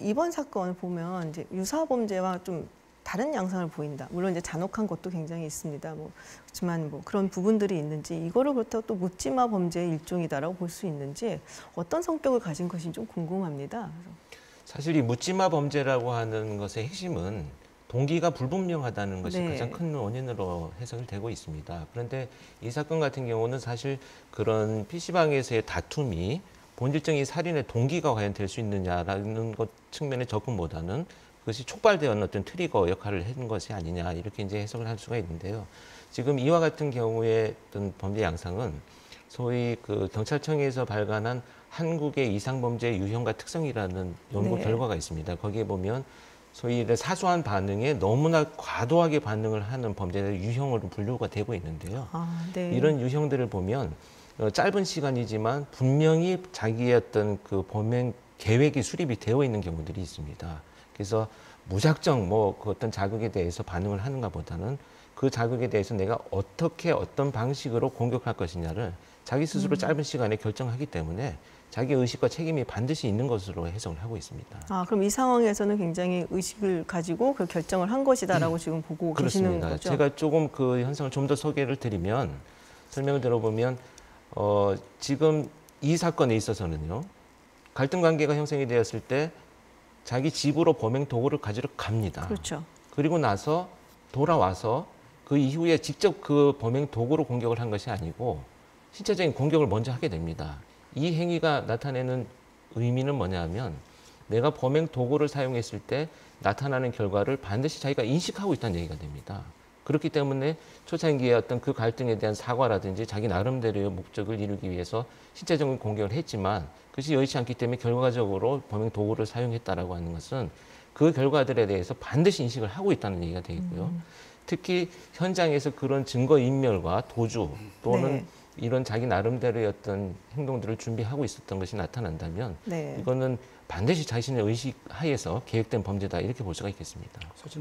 이번 사건을 보면 이제 유사 범죄와 좀 다른 양상을 보인다. 물론 이제 잔혹한 것도 굉장히 있습니다. 그렇지만 그런 부분들이 있는지 이거를 그렇다고 또 묻지마 범죄의 일종이다라고 볼 수 있는지 어떤 성격을 가진 것인지 좀 궁금합니다. 사실 이 묻지마 범죄라고 하는 것의 핵심은 동기가 불분명하다는 것이 네. 가장 큰 원인으로 해석이 되고 있습니다. 그런데 이 사건 같은 경우는 사실 그런 PC방에서의 다툼이 본질적인 살인의 동기가 과연 될 수 있느냐라는 것 측면의 접근보다는 그것이 촉발되었는 어떤 트리거 역할을 한 것이 아니냐 이렇게 이제 해석을 할 수가 있는데요. 지금 이와 같은 경우의 어떤 범죄 양상은 소위 그 경찰청에서 발간한 한국의 이상범죄 유형과 특성이라는 연구 네. 결과가 있습니다. 거기에 보면 소위 사소한 반응에 너무나 과도하게 반응을 하는 범죄의 유형으로 분류가 되고 있는데요. 네. 이런 유형들을 보면 짧은 시간이지만 분명히 자기의 어떤 그 범행 계획이 수립이 되어 있는 경우들이 있습니다. 그래서 무작정 그 어떤 자극에 대해서 반응을 하는가 보다는 그 자극에 대해서 내가 어떻게 어떤 방식으로 공격할 것이냐를 자기 스스로 짧은 시간에 결정하기 때문에 자기 의식과 책임이 반드시 있는 것으로 해석을 하고 있습니다. 그럼 이 상황에서는 굉장히 의식을 가지고 그 결정을 한 것이다라고 지금 보고 계시는 그렇습니다. 거죠? 제가 조금 그 현상을 좀 더 소개를 드리면 설명을 들어보면 지금 이 사건에 있어서는요. 갈등 관계가 형성이 되었을 때 자기 집으로 범행 도구를 가지러 갑니다. 그렇죠. 그리고 나서 돌아와서 그 이후에 직접 그 범행 도구로 공격을 한 것이 아니고 신체적인 공격을 먼저 하게 됩니다. 이 행위가 나타내는 의미는 뭐냐면 내가 범행 도구를 사용했을 때 나타나는 결과를 반드시 자기가 인식하고 있다는 얘기가 됩니다. 그렇기 때문에 초창기에 어떤 그 갈등에 대한 사과라든지 자기 나름대로의 목적을 이루기 위해서 신체적인 공격을 했지만 그것이 여의치 않기 때문에 결과적으로 범행 도구를 사용했다라고 하는 것은 그 결과들에 대해서 반드시 인식을 하고 있다는 얘기가 되겠고요. 특히 현장에서 그런 증거 인멸과 도주 또는 네. 이런 자기 나름대로의 어떤 행동들을 준비하고 있었던 것이 나타난다면 네. 이거는 반드시 자신의 의식 하에서 계획된 범죄다 이렇게 볼 수가 있겠습니다.